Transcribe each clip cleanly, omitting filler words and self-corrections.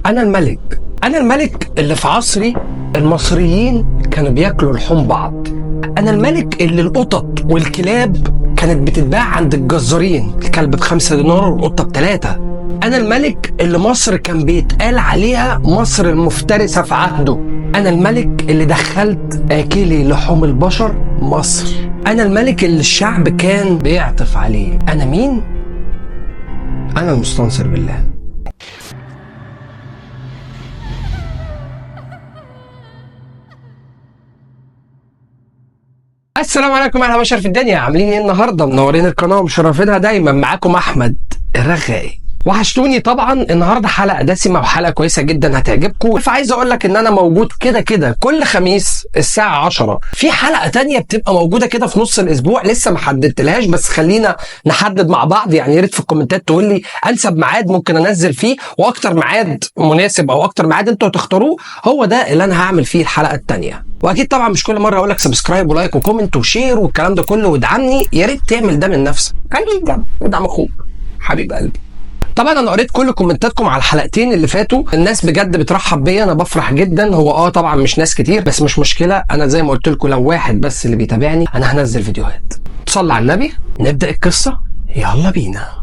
أنا الملك. أنا الملك اللي في عصري المصريين كانوا بياكلوا لحوم بعض. أنا الملك اللي القطط والكلاب كانت بتتباع عند الجزارين، الكلب ب5 دينار والقطة ب3. أنا الملك اللي مصر كان بيتقال عليها مصر المفترسة في عهده. أنا الملك اللي دخلت آكلي لحوم البشر مصر. أنا الملك اللي الشعب كان بيعطف عليه. أنا مين؟ أنا المستنصر بالله. السلام عليكم اهلا بشر في الدنيا، عاملين ايه النهارده؟ منورين القناه ومشرفينها دايما. معاكم احمد الرغائي. وحشتوني طبعا. النهارده حلقه دسمه وحلقه كويسه جدا هتعجبكم. فعايز اقول لك ان انا موجود كده كل خميس الساعه 10. في حلقه تانية بتبقى موجوده كده في نص الاسبوع لسه ما حددتلهاش، بس خلينا نحدد مع بعض. يعني يا ريت في الكومنتات تقول لي انسب ميعاد ممكن انزل فيه، واكتر ميعاد مناسب او اكتر ميعاد انتوا هتختاروه هو ده اللي انا هعمل فيه الحلقه التانية. واكيد طبعا مش كل مره اقول لك سبسكرايب ولايك وكومنت وشير والكلام ده كله وادعمني. يا ريت تعمل ده من نفسك. خليك ادعم اخوك حبيب قلبي. طبعا انا قريت كل كومنتاتكم على الحلقتين اللي فاتوا. الناس بجد بترحب بيا، انا بفرح جدا. هو طبعا مش ناس كتير بس مش مشكله. انا زي ما قلت لكم لو واحد بس اللي بيتابعني انا هنزل فيديوهات. صلى على النبي. نبدا القصه، يلا بينا.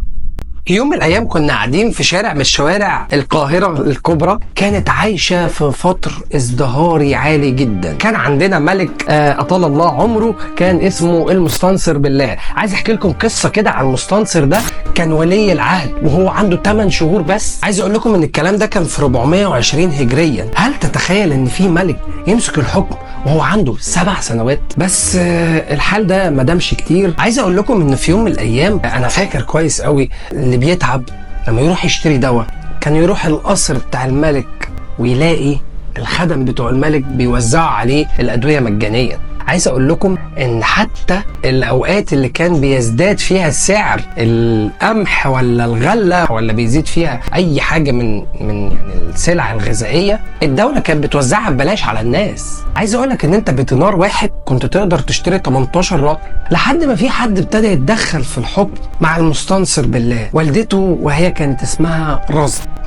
يوم من الايام كنا قاعدين في شارع من شوارع القاهره الكبرى، كانت عايشه في فتره ازدهاري عالي جدا. كان عندنا ملك اطال الله عمره، كان اسمه المستنصر بالله. عايز احكي لكم قصه كده عن المستنصر ده. كان ولي العهد وهو عنده 8 شهور بس. عايز اقول لكم ان الكلام ده كان في 420 هجريا. هل تتخيل ان في ملك يمسك الحكم وهو عنده 7 سنوات بس؟ الحال ده ما دامش كتير. عايز اقول لكم ان في يوم من الايام انا فاكر كويس قوي اللي بيتعب لما يروح يشتري دواء كان يروح القصر بتاع الملك ويلاقي الخدم بتوع الملك بيوزعوا عليه الادويه مجانيا. عايز اقول لكم ان حتى الاوقات اللي كان بيزداد فيها سعر القمح ولا الغله ولا بيزيد فيها اي حاجه من يعني السلع الغذائيه، الدوله كانت بتوزعها ببلاش على الناس. عايز اقول لك ان انت بدينار واحد كنت تقدر تشتري 18 رطل، لحد ما في حد ابتدى يتدخل في الحكم مع المستنصر بالله. والدته وهي كانت اسمها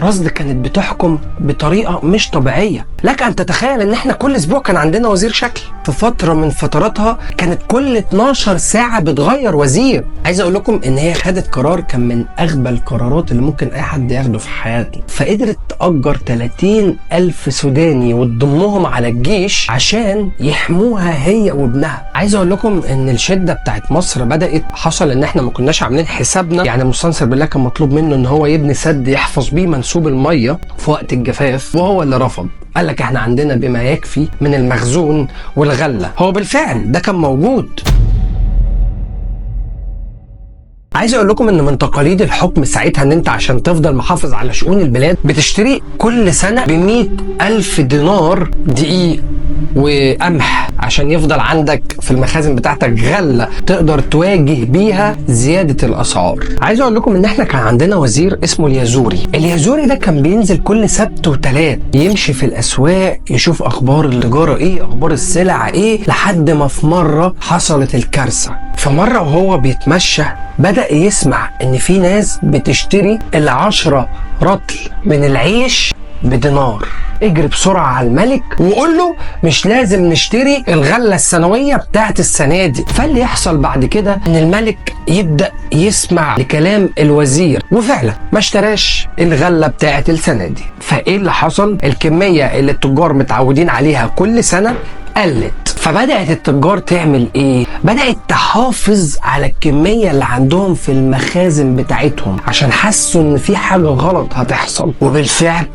رصد كانت بتحكم بطريقه مش طبيعيه. لك ان تتخيل ان احنا كل اسبوع كان عندنا وزير شكل. في فتره من فتراتها كانت كل 12 ساعه بتغير وزير. عايز اقول لكم ان هي خدت قرار كان من اغبى القرارات اللي ممكن اي حد ياخده في حياته. فقدرت تأجر 30,000 سوداني وتضمهم على الجيش عشان يحموها هي وابنها. عايز اقول لكم ان الشده بتاعت مصر بدات. حصل ان احنا ما كناش عاملين حسابنا. يعني المستنصر بالله كان مطلوب منه ان هو يبني سد يحفظ بيه منسوب الميه في وقت الجفاف، وهو اللي رفض. قال لك احنا عندنا بما يكفي من المخزون والغله. هو بالفعل ده كان موجود. عايز اقول لكم ان من تقاليد الحكم ساعتها ان انت عشان تفضل محافظ على شؤون البلاد بتشتري كل سنه ب100,000 دينار دقيق وقمح عشان يفضل عندك في المخازن بتاعتك غله تقدر تواجه بيها زياده الاسعار. عايز اقول لكم ان احنا كان عندنا وزير اسمه اليازوري ده كان بينزل كل سبت وثلاث يمشي في الاسواق يشوف اخبار التجاره ايه، اخبار السلع ايه، لحد ما في مره حصلت الكارثه. في مره وهو بيتمشى بدأ يسمع ان في ناس بتشتري 10 رطل من العيش بدينار. اجري بسرعة على الملك وقول له مش لازم نشتري الغلة السنوية بتاعت السنة دي. فاللي يحصل بعد كده ان الملك يبدأ يسمع لكلام الوزير، وفعلا ما اشتراش الغلة بتاعت السنة دي. فايه اللي حصل؟ الكمية اللي التجار متعودين عليها كل سنة قلت. فبدأت التجار تعمل ايه؟ بدأت تحافظ على الكمية اللي عندهم في المخازن بتاعتهم عشان حسوا ان في حاجة غلط هتحصل. وبالفعل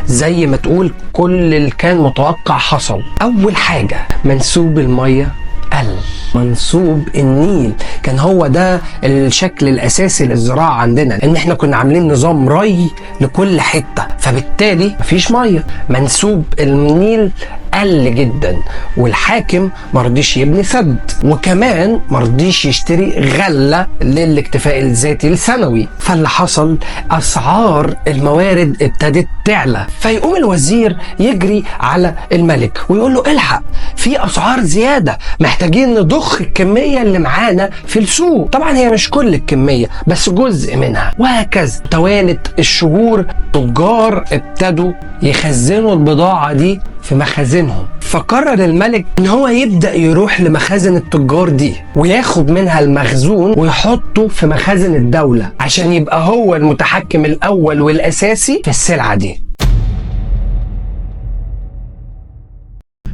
زي ما تقول كل اللي كان متوقع حصل. اول حاجة منسوب المية قل. منسوب النيل كان هو ده الشكل الاساسي للزراعه عندنا، ان احنا كنا عاملين نظام ري لكل حته، فبالتالي مفيش ميه. منسوب النيل قل جدا، والحاكم مرضيش يبني سد، وكمان مرضيش يشتري غلة للاكتفاء الذاتي السنوي. فاللي حصل اسعار الموارد ابتدت تعلى، فيقوم الوزير يجري على الملك ويقول له الحق، في اسعار زيادة، محتاجين نضخ الكمية اللي معانا في السوق. طبعا هي مش كل الكمية بس جزء منها. وهكذا توالت الشهور، تجار ابتدوا يخزنوا البضاعة دي في مخازنهم. فقرر الملك ان هو يبدأ يروح لمخازن التجار دي وياخد منها المخزون ويحطه في مخازن الدولة عشان يبقى هو المتحكم الأول والأساسي في السلعة دي.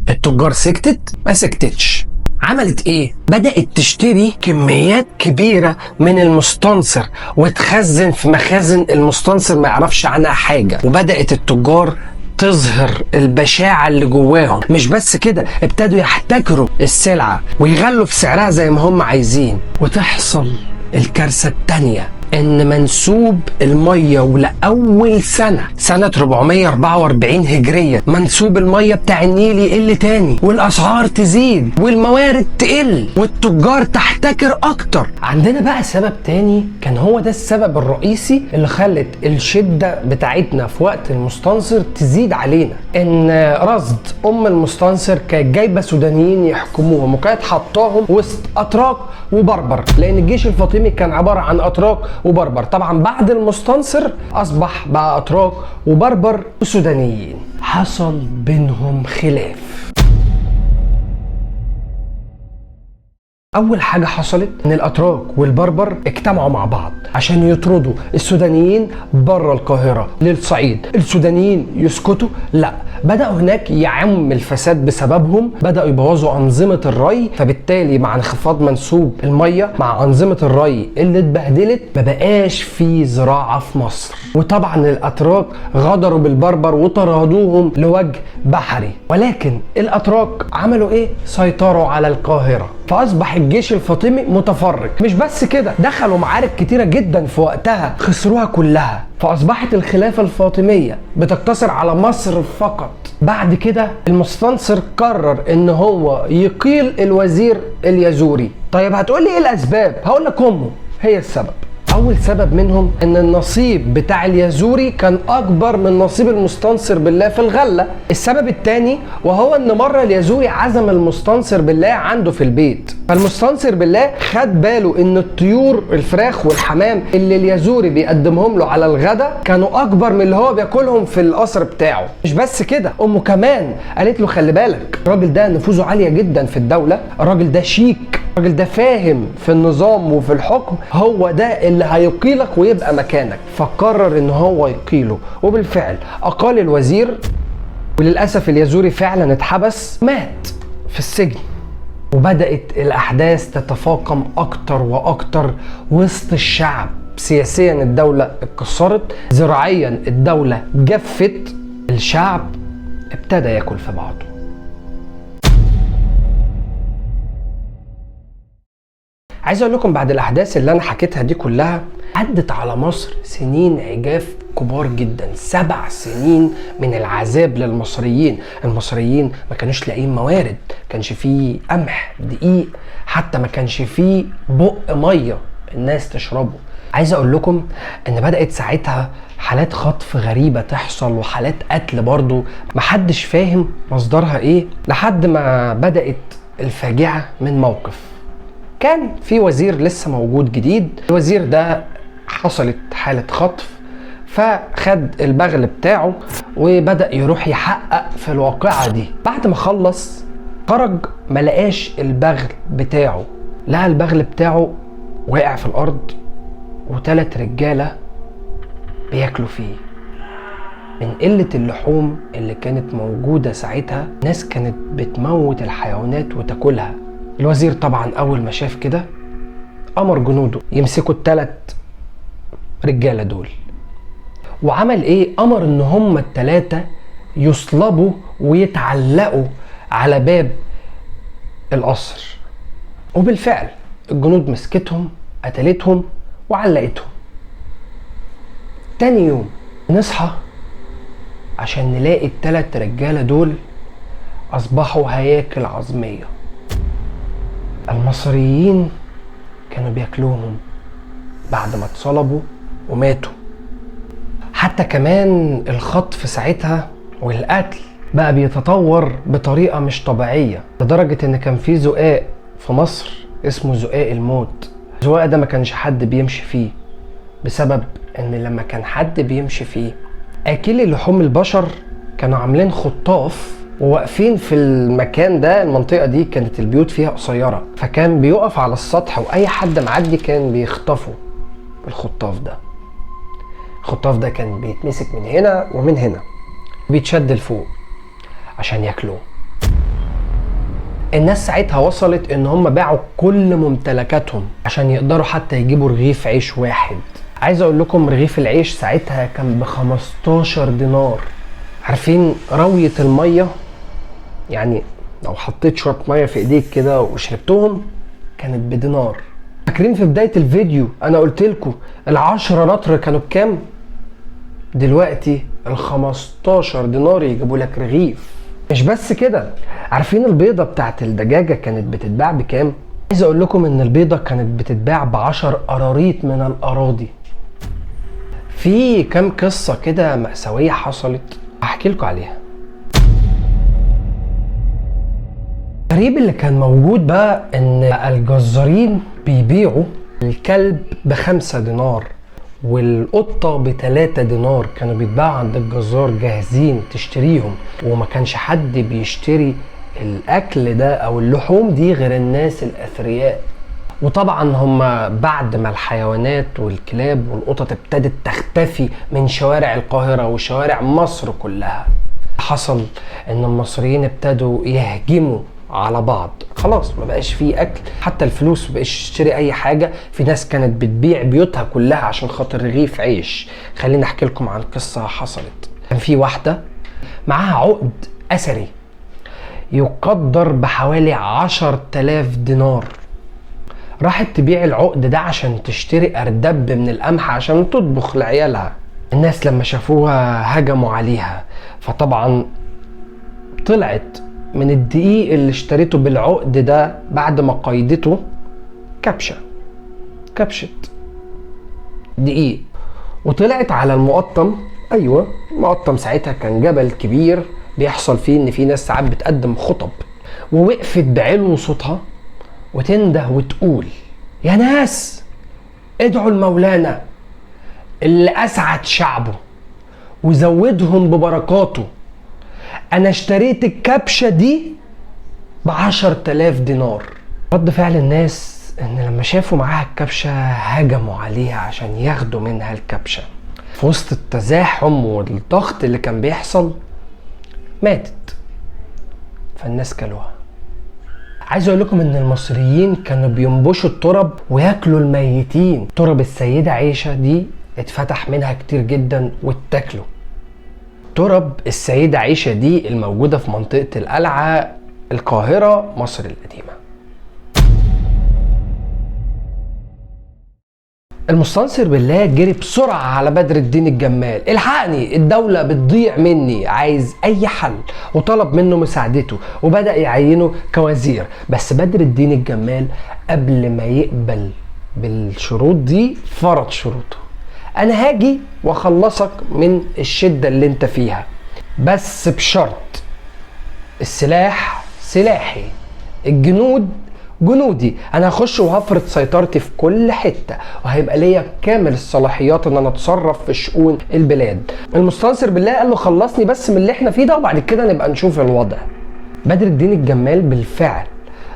التجار سكتت؟ ما سكتتش. عملت ايه؟ بدأت تشتري كميات كبيرة من المستنصر وتخزن في مخازن المستنصر ما يعرفش عنها حاجة. وبدأت التجار تظهر البشاعة اللي جواهم. مش بس كده، ابتدوا يحتكروا السلعة ويغلوا في سعرها زي ما هم عايزين. وتحصل الكارثة التانية، ان منسوب المية ولأول سنة 444 هجرية منسوب المية بتاع النيل يقل تاني، والاسعار تزيد والموارد تقل والتجار تحتكر اكتر. عندنا بقى سبب تاني كان هو ده السبب الرئيسي اللي خلت الشدة بتاعتنا في وقت المستنصر تزيد علينا، ان رصد المستنصر كانت جايبة سودانيين يحكموهم وكانت حطاهم وسط اتراك وبربر، لان الجيش الفاطمي كان عبارة عن اتراك وبربر. طبعا بعد المستنصر اصبح بقى اتراك وبربر وسودانيين. حصل بينهم خلاف. اول حاجة حصلت ان الاتراك والبربر اجتمعوا مع بعض عشان يطردوا السودانيين بره القاهرة للصعيد. السودانيين يسكتوا؟ لا، بدأوا هناك يعم الفساد بسببهم، بدأوا يبوظوا أنظمة الري، فبالتالي مع انخفاض منسوب المية مع أنظمة الري اللي اتبهدلت ما بقاش في زراعة في مصر. وطبعا الأتراك غدروا بالبربر وطردوهم لوجه بحري. ولكن الأتراك عملوا ايه؟ سيطروا على القاهرة، فأصبح الجيش الفاطمي متفرق. مش بس كده، دخلوا معارك كتيرة جدا في وقتها خسروها كلها، فأصبحت الخلافة الفاطمية بتقتصر على مصر فقط. بعد كده المستنصر قرر ان هو يقيل الوزير اليزوري. طيب هتقولي ايه الاسباب؟ هقول لك هي السبب. اول سبب منهم ان النصيب بتاع اليزوري كان اكبر من نصيب المستنصر بالله في الغله. السبب الثاني وهو ان مره اليزوري عزم المستنصر بالله عنده في البيت، فالمستنصر بالله خد باله ان الطيور الفراخ والحمام اللي اليزوري بيقدمهم له على الغدا كانوا اكبر من اللي هو بياكلهم في القصر بتاعه. مش بس كده، امه كمان قالت له خلي بالك، الراجل ده نفوذه عاليه جدا في الدوله، الراجل ده شيك، الراجل ده فاهم في النظام وفي الحكم، هو ده اللي هيقيلك ويبقى مكانك. فقرر ان هو يقيله، وبالفعل اقال الوزير. وللاسف اليزوري فعلا اتحبس، مات في السجن. وبدأت الاحداث تتفاقم اكتر واكتر وسط الشعب. سياسيا الدولة اتكسرت، زراعيا الدولة جفت، الشعب ابتدى ياكل في بعضه. عايز اقول لكم بعد الاحداث اللي انا حكيتها دي كلها عدت على مصر سنين عجاف كبار جدا. 7 سنين من العذاب للمصريين. المصريين ما كانوش لاقيين موارد، كانش فيه قمح، دقيق، حتى ما كانش فيه بق ميه الناس تشربه. عايز اقول لكم ان بدأت ساعتها حالات خطف غريبة تحصل وحالات قتل برضو محدش فاهم مصدرها ايه، لحد ما بدأت الفاجعة من موقف. كان في وزير لسه موجود جديد، الوزير ده حصلت حالة خطف، فخد البغل بتاعه وبدأ يروح يحقق في الواقعة دي. بعد ما خلص خرج ملقاش البغل بتاعه، لقى البغل بتاعه واقع في الأرض و3 رجالة بياكلوا فيه. من قلة اللحوم اللي كانت موجودة ساعتها، ناس كانت بتموت الحيوانات وتاكلها. الوزير طبعا اول ما شاف كده امر جنوده يمسكوا ال3 رجاله دول، وعمل ايه؟ امر ان هم ال3 يصلبوا ويتعلقوا على باب القصر. وبالفعل الجنود مسكتهم، قتلتهم وعلقتهم. تاني يوم نصحى عشان نلاقي ال3 رجاله دول أصبحوا هياكل عظمية. المصريين كانوا بياكلوهم بعد ما اتصلبوا وماتوا. حتى كمان الخطف ساعتها والقتل بقى بيتطور بطريقة مش طبيعية، لدرجة ان كان في زقاق في مصر اسمه زقاق الموت. الزقاق ده ما كانش حد بيمشي فيه، بسبب ان لما كان حد بيمشي فيه اكلي لحوم البشر كانوا عاملين خطاف وواقفين في المكان ده. المنطقة دي كانت البيوت فيها قصيرة، فكان بيقف على السطح واي حد معدي كان بيخطفه بالخطاف ده. الخطاف ده كان بيتمسك من هنا ومن هنا، بيتشد لفوق عشان ياكلوه. الناس ساعتها وصلت ان هم باعوا كل ممتلكاتهم عشان يقدروا حتى يجيبوا رغيف عيش واحد. عايز اقول لكم رغيف العيش ساعتها كان ب15 دينار. عارفين روية المية؟ يعني لو حطيت شوية مية في ايديك كده وشربتهم كانت بدينار. فاكرين في بداية الفيديو انا قلت لكم ال10 نطر كانوا بكام؟ دلوقتي ال15 دينار يجيبوا لك رغيف. مش بس كده، عارفين البيضة بتاعت الدجاجة كانت بتتباع بكام؟ عايز اقول لكم ان البيضة كانت بتتباع ب10 قراريط من الاراضي. في كام قصة كده مأساوية حصلت هحكي لكم عليها. الغريب اللي كان موجود بقى ان الجزارين بيبيعوا الكلب ب5 دينار والقطة ب3 دينار. كانوا بيتباعوا عند الجزار جاهزين تشتريهم، وما كانش حد بيشتري الاكل ده او اللحوم دي غير الناس الاثرياء. وطبعا هم بعد ما الحيوانات والكلاب والقطط ابتدت تختفي من شوارع القاهرة وشوارع مصر كلها، حصل ان المصريين ابتدوا يهجموا على بعض. خلاص ما بقاش فيه اكل، حتى الفلوس ما بقاش تشتري اي حاجه. في ناس كانت بتبيع بيوتها كلها عشان خاطر رغيف عيش. خليني احكي لكم عن قصه حصلت. كان في واحده معاها عقد اثري يقدر بحوالي 10,000 دينار. راحت تبيع العقد ده عشان تشتري اردب من القمح عشان تطبخ لعيالها. الناس لما شافوها هجموا عليها، فطبعا طلعت من الدقيق اللي اشتريته بالعقد ده بعد ما قيدته كبشة دقيق، وطلعت على المقطم. ايوه المقطم ساعتها كان جبل كبير بيحصل فيه ان في ناس ساعات بتقدم خطب، ووقفت بعلو صوتها وتنده وتقول: يا ناس ادعوا المولانا اللي اسعد شعبه وزودهم ببركاته. انا اشتريت الكبشة دي ب10,000 دينار. رد فعل الناس ان لما شافوا معاها الكبشة هجموا عليها عشان ياخدوا منها الكبشة. في وسط التزاحم والضغط اللي كان بيحصل ماتت، فالناس كلوها. عايز اقول لكم ان المصريين كانوا بينبشوا الترب وياكلوا الميتين. ترب السيدة عيشة دي اتفتح منها كتير جدا واتاكلوا. ترب السيدة عيشة دي الموجودة في منطقة القلعة، القاهرة، مصر القديمة. المستنصر بالله جري بسرعة على بدر الدين الجمال: الحقني، الدولة بتضيع مني، عايز أي حل. وطلب منه مساعدته وبدأ يعينه كوزير. بس بدر الدين الجمال قبل ما يقبل بالشروط دي فرض شروطه: أنا هاجي وأخلصك من الشدة اللي أنت فيها، بس بشرط السلاح سلاحي، الجنود جنودي. انا هخش وهفرض سيطرتي في كل حته، وهيبقى ليا كامل الصلاحيات ان انا اتصرف في شؤون البلاد. المستنصر بالله قال له: خلصني بس من اللي احنا فيه ده وبعد كده نبقى نشوف الوضع. بدر الدين الجمال بالفعل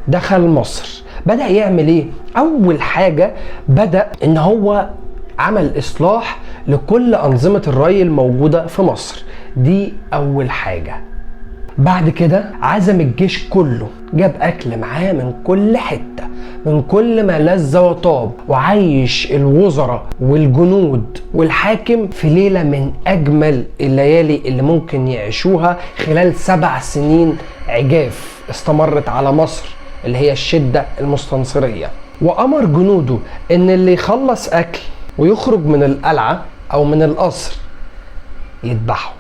دخل مصر. بدأ يعمل ايه؟ اول حاجه بدأ ان هو عمل اصلاح لكل انظمه الري الموجوده في مصر. دي اول حاجه. بعد كده عزم الجيش كله، جاب اكل معاه من كل حته، من كل ما لذ وطاب، وعيش الوزراء والجنود والحاكم في ليله من اجمل الليالي اللي ممكن يعيشوها خلال 7 سنين عجاف استمرت على مصر، اللي هي الشده المستنصريه. وامر جنوده ان اللي يخلص اكل ويخرج من القلعه او من القصر يذبحه.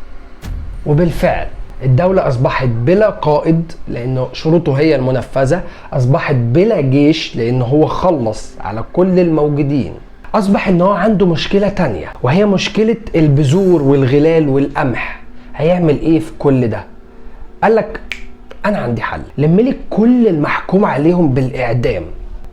وبالفعل الدولة أصبحت بلا قائد لأنه شروطه هي المنفذة، أصبحت بلا جيش لأنه هو خلص على كل الموجودين. أصبح إن هو عنده مشكلة تانية وهي مشكلة البذور والغلال والقمح. هيعمل إيه في كل ده؟ قالك أنا عندي حل، لملك كل المحكوم عليهم بالإعدام،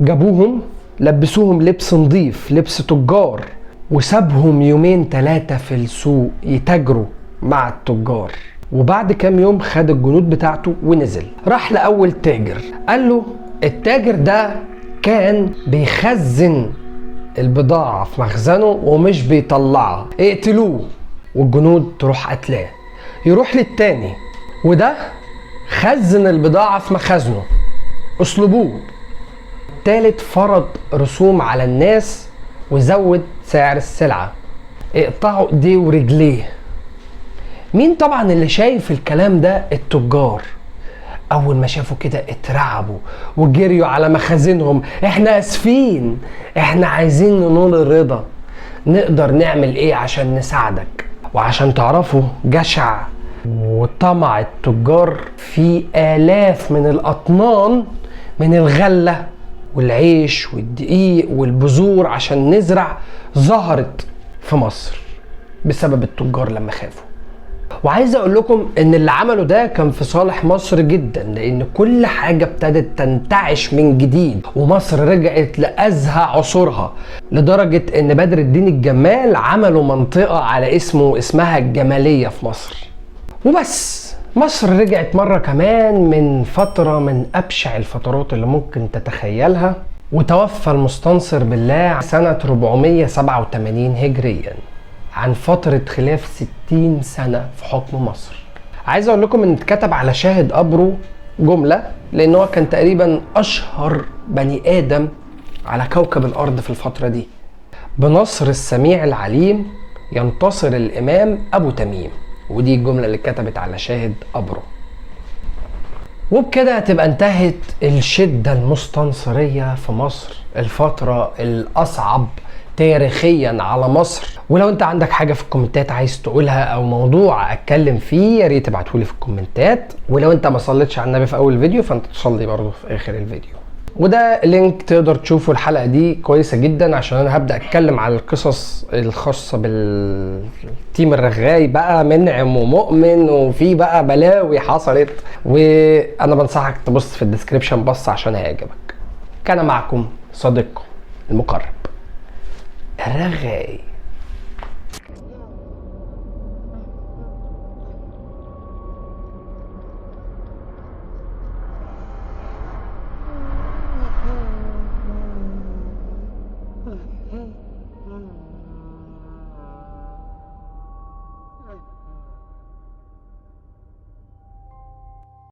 جابوهم لبسوهم لبس نظيف، لبس تجار، وسابهم يومين 3 في السوق يتاجروا مع التجار. وبعد كام يوم خد الجنود بتاعته ونزل راح لأول تاجر، قال له التاجر ده كان بيخزن البضاعة في مخزنه ومش بيطلعها، اقتلوه. والجنود تروح قتلاه. يروح للتاني، وده خزن البضاعة في مخازنه، اصلبوه. التالت فرض رسوم على الناس وزود سعر السلعة، اقطعوا ايديه ورجليه. مين طبعا اللي شايف الكلام ده؟ التجار. اول ما شافوا كده اترعبوا وجريوا على مخازنهم، احنا اسفين، احنا عايزين ننول الرضا، نقدر نعمل ايه عشان نساعدك؟ وعشان تعرفوا جشع وطمع التجار في آلاف من الأطنان من الغلة والعيش والدقيق والبذور عشان نزرع ظهرت في مصر بسبب التجار لما خافوا. وعايز اقول لكم ان اللي عمله ده كان في صالح مصر جدا، لان كل حاجة ابتدت تنتعش من جديد ومصر رجعت لأزهى عصورها، لدرجة ان بدر الدين الجمال عملوا منطقة على اسمه اسمها الجمالية في مصر. وبس مصر رجعت مرة كمان من فترة من أبشع الفترات اللي ممكن تتخيلها، وتوفى المستنصر بالله سنة 487 هجريا عن فترة خلاف 60 سنة في حكم مصر. عايز اقول لكم ان اتكتب على شاهد قبره جملة، لان هو كان تقريبا اشهر بني ادم على كوكب الارض في الفترة دي: بنصر السميع العليم ينتصر الامام ابو تميم. ودي الجملة اللي اتكتبت على شاهد قبره. وبكده هتبقى انتهت الشدة المستنصرية في مصر، الفترة الأصعب تاريخيا على مصر. ولو انت عندك حاجة في الكومنتات عايز تقولها او موضوع اتكلم فيه، يا ريت تبعتهولي في الكومنتات. ولو انت ما صليتش على النبي في اول فيديو فانت تصلي برضه في اخر الفيديو. وده لينك تقدر تشوفوا الحلقة دي كويسة جدا، عشان انا هبدأ اتكلم على القصص الخاصة بالتيم الرغاي بقى، منعم ومؤمن، وفي بقى بلاوي حصلت، وانا بنصحك تبص في الديسكريبشن بص عشان هيعجبك. كان معكم صديقكم المقرب الرغاي.